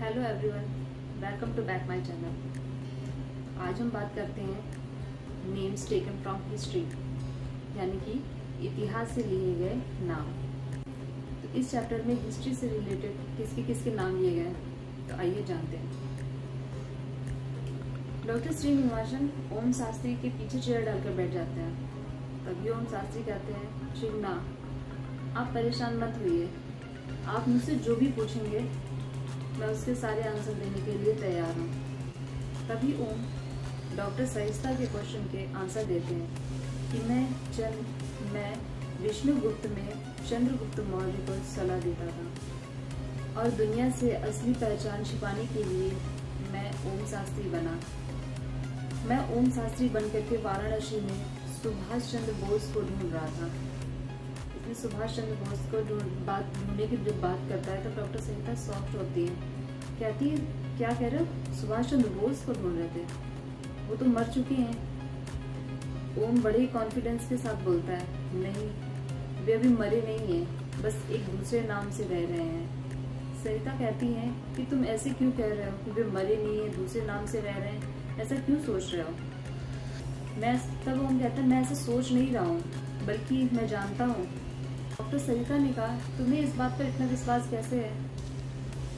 Hello everyone, welcome to back my channel. आज हम बात करते हैं नेम्स टेकन फ्रॉम हिस्ट्री, यानी कि इतिहास से लिए गए नाम। तो इस चैप्टर में हिस्ट्री से रिलेटेड किसके किसके नाम लिए गए, तो आइए जानते हैं। डॉक्टर श्रीनिवासन ओम शास्त्री के पीछे चेयर डालकर बैठ जाते हैं। तभी ओम शास्त्री कहते हैं, शिवना आप परेशान मत होइए, आप मुझसे जो भी पूछेंगे मैं उसके सारे आंसर देने के लिए तैयार हूँ। तभी ओम डॉक्टर सहिष्णुता के क्वेश्चन के आंसर देते हैं कि मैं विष्णुगुप्त में चंद्रगुप्त मौर्य को सलाह देता था और दुनिया से असली पहचान छिपाने के लिए मैं ओम शास्त्री बना। मैं ओम शास्त्री बनकर के वाराणसी में सुभाष चंद्र बोस को ढूंढ रहा था। इसमें सुभाष चंद्र बोस को ढूंढने की जब बात करता है तो डॉक्टर सहिष्णुता सॉफ्ट होती है, कहती है क्या कह रहे हो, सुभाष चंद्र बोस को ढूंढ रहे थे, वो तो मर चुके हैं। ओम बड़े ही कॉन्फिडेंस के साथ बोलता है, नहीं वे अभी मरे नहीं हैं, बस एक दूसरे नाम से रह रहे हैं। सरिता कहती है कि तुम ऐसे क्यों कह रहे हो कि वे मरे नहीं है, दूसरे नाम से रह रहे हैं, ऐसा क्यों सोच रहे हो। तब ओम कहता है, मैं ऐसा सोच नहीं रहा हूँ, बल्कि मैं जानता हूँ। डॉक्टर सरिता ने कहा, तुम्हें इस बात पर इतना विश्वास कैसे है।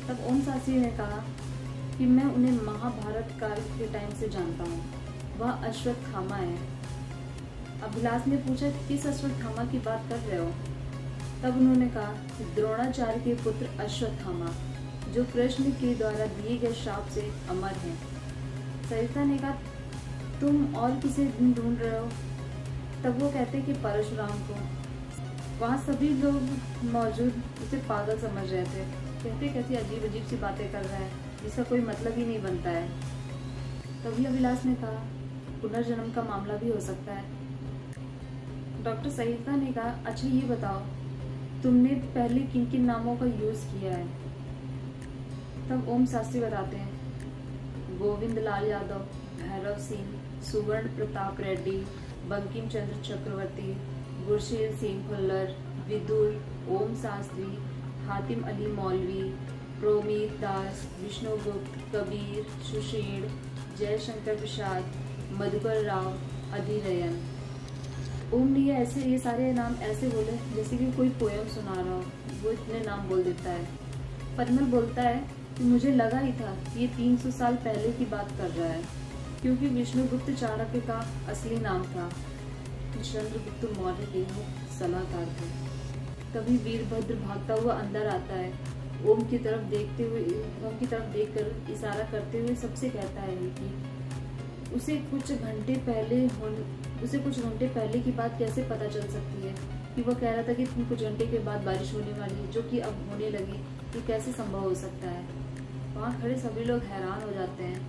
तब ओम शास्त्री ने कहा कि मैं उन्हें महाभारत काल के टाइम से जानता हूँ, वह अश्वत्थामा है। अभिलाष ने पूछा, किस अश्वत्थामा की बात कर रहे हो। तब उन्होंने कहा, द्रोणाचार्य के पुत्र अश्वत्थामा, जो कृष्ण के द्वारा दिए गए श्राप से अमर हैं। सरिता ने कहा, तुम और किसे ढूंढ रहे हो। तब वो कहते कि परशुराम को। वहाँ सभी लोग मौजूद उसे पागल समझ रहे थे, कहते कैसी अजीब अजीब सी बातें कर रहा है जिसका कोई मतलब ही नहीं बनता है। तभी अभिलाष ने कहा, पुनर्जन्म का मामला भी हो सकता है। डॉक्टर सहिष्णुता ने कहा, अच्छा ये बताओ तुमने पहले किन किन नामों का यूज किया है। तब ओम शास्त्री बताते हैं, गोविंद लाल यादव, भैरव सिंह, सुवर्ण प्रताप रेड्डी, बंकिम चंद्र चक्रवर्ती, गुरशील सिंह भुल्लर, विदुर, ओम शास्त्री, हातिम अली मौलवी, प्रोमित दास, विष्णुगुप्त, कबीर, सुशील, जयशंकर प्रसाद, मधुकर राव, अधिरयन। ओम ने ये सारे नाम ऐसे बोले जैसे कि कोई पोयम सुना रहा हो, वो इतने नाम बोल देता है। परिमल बोलता है कि मुझे लगा ही था कि ये 300 साल पहले की बात कर रहा है, क्योंकि विष्णुगुप्त चाणक्य का असली नाम था। चंद्रगुप्त मौर्य के सलाहकार थे। तभी वीरभद्र भागता हुआ अंदर आता है, ओम की तरफ देखकर इशारा करते हुए सबसे कहता है कि उसे कुछ घंटे पहले की बात कैसे पता चल सकती है कि वह कह रहा था कि कुछ घंटे के बाद बारिश होने वाली है, जो कि अब होने लगी, ये कैसे संभव हो सकता है। वहाँ खड़े सभी लोग हैरान हो जाते हैं,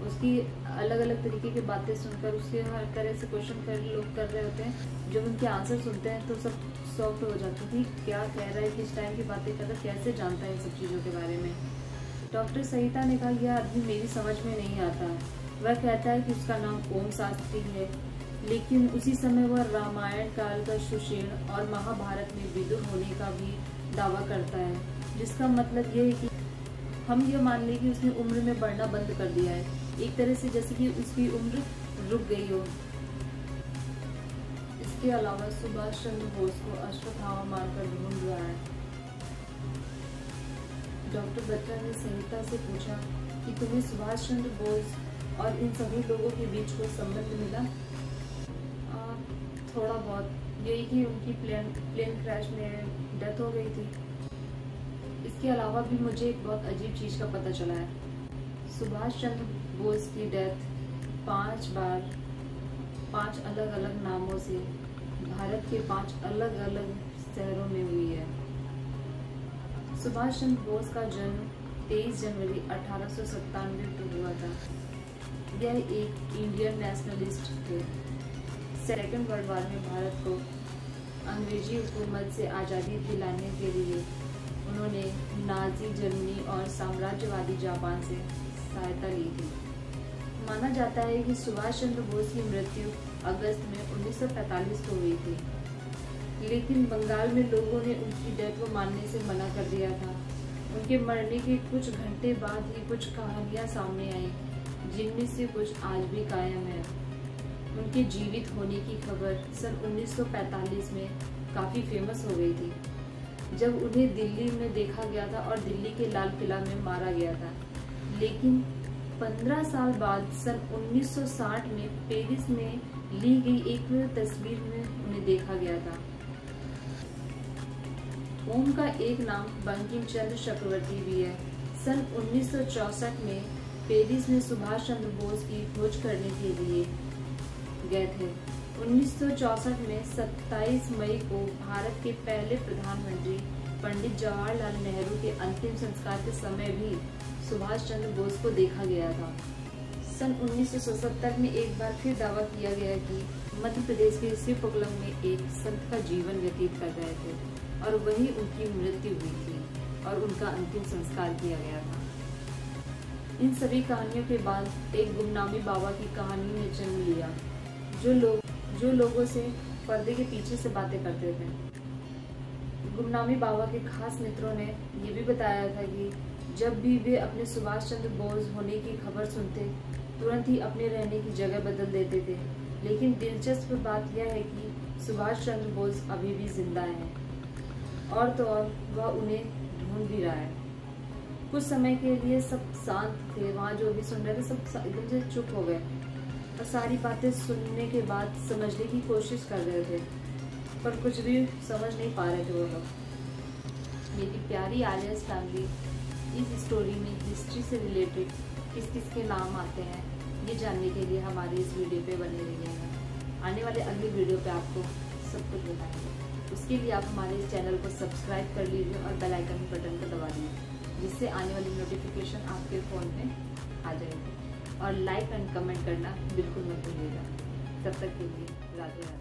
उसकी अलग अलग तरीके की बातें सुनकर, उसके हर तरह से क्वेश्चन लोग कर रहे होते हैं। जब उनके आंसर सुनते हैं तो सब सॉफ्ट हो जाते हैं कि क्या कह रहा है, किस टाइम की बातें कर रहा है, कैसे जानता है इन सब चीज़ों के बारे में। डॉक्टर सहिष्णुता ने कहा, यह अभी मेरी समझ में नहीं आता। वह कहता है कि उसका नाम ओम शास्त्री है, लेकिन उसी समय वह रामायण काल का सुषेण और महाभारत में विदुर होने का भी दावा करता है, जिसका मतलब यह है कि हम यह मान लें कि उसने उम्र में बढ़ना बंद कर दिया है, एक तरह से जैसे कि उसकी उम्र रुक गई हो। इसके अलावा सुभाष चंद्र बोस को अश्वत्थामा मारकर ढूंढ रहा है। डॉक्टर बत्रा ने सहिष्णुता से पूछा कि तुम्हें सुभाष चंद्र बोस और इन सभी लोगों के बीच कोई संबंध मिला। थोड़ा बहुत, यही कि उनकी प्लेन क्रैश में डेथ हो गई थी। इसके अलावा भी मुझे एक बहुत अजीब चीज़ का पता चला है। सुभाष चंद्र बोस की डेथ 5 बार 5 अलग अलग नामों से भारत के 5 अलग अलग शहरों में हुई है। सुभाष चंद्र बोस का जन्म 23 जनवरी 1897 को हुआ था। यह एक इंडियन नेशनलिस्ट थे। सेकेंड वर्ल्ड वॉर में भारत को अंग्रेजी हुकूमत से आज़ादी दिलाने के लिए उन्होंने नाजी जर्मनी और साम्राज्यवादी जापान से सहायता ली थी। माना जाता है कि सुभाष चंद्र बोस की मृत्यु अगस्त में 1945 को हुई थी, लेकिन बंगाल में लोगों ने उनकी डेथ को मानने से मना कर दिया था। उनके मरने के कुछ घंटे बाद ही कुछ कहानियां सामने आई, जिनमें से कुछ आज भी कायम है। उनके जीवित होने की खबर सन 1945 में काफ़ी फेमस हो गई थी, जब उन्हें दिल्ली में देखा गया था और दिल्ली के लाल किला में मारा गया था। लेकिन 15 साल बाद सन 1960 में पेरिस में ली गई एक तस्वीर में उन्हें देखा गया था। ओम का एक नाम बंकिम चंद्र चक्रवर्ती भी है। सन 1964 में पेरिस में सुभाष चंद्र बोस की खोज करने के लिए गए थे। 1964 में 27 मई को भारत के पहले प्रधानमंत्री पंडित जवाहरलाल नेहरू के अंतिम संस्कार के समय भी सुभाष चंद्र बोस को देखा गया था। सन 1977 में एक बार फिर दावा किया गया कि मध्य प्रदेश के श्रीपोकलम में एक संत का जीवन व्यतीत कर रहे थे और वहीं उनकी मृत्यु हुई थी और उनका अंतिम संस्कार किया गया था। इन सभी कहानियों के बाद एक गुमनामी बाबा की कहानी ने जन्म लिया, जो लोगों से पर्दे के पीछे से बातें करते थे। गुमनामी बाबा के खास मित्रों ने ये भी बताया था कि जब भी वे अपने सुभाष चंद्र बोस होने की खबर सुनते, तुरंत ही अपने रहने की जगह बदल देते थे। लेकिन दिलचस्प बात यह है कि सुभाष चंद्र बोस अभी भी जिंदा हैं, और तो और वह उन्हें ढूंढ भी रहा है। कुछ समय के लिए सब शांत थे, वहाँ जो भी सुन रहे थे सब एकदम से चुप हो गए और सारी बातें सुनने के बाद समझने की कोशिश कर रहे थे, पर कुछ भी समझ नहीं पा रहे थे वो लोग। मेरी प्यारी आलियास फैमिली, इस स्टोरी में हिस्ट्री से रिलेटेड किस किस के नाम आते हैं ये जानने के लिए हमारे इस वीडियो पे बने रहिएगा। आने वाले अगले वीडियो पे आपको सब कुछ बताएंगे। उसके लिए आप हमारे इस चैनल को सब्सक्राइब कर लीजिए और बेल आइकन बटन को दबा दीजिए, जिससे आने वाली नोटिफिकेशन आपके फ़ोन में आ जाएगी। और लाइक एंड कमेंट करना बिल्कुल मत भूलिएगा। तब तक के लिए राधे राधे।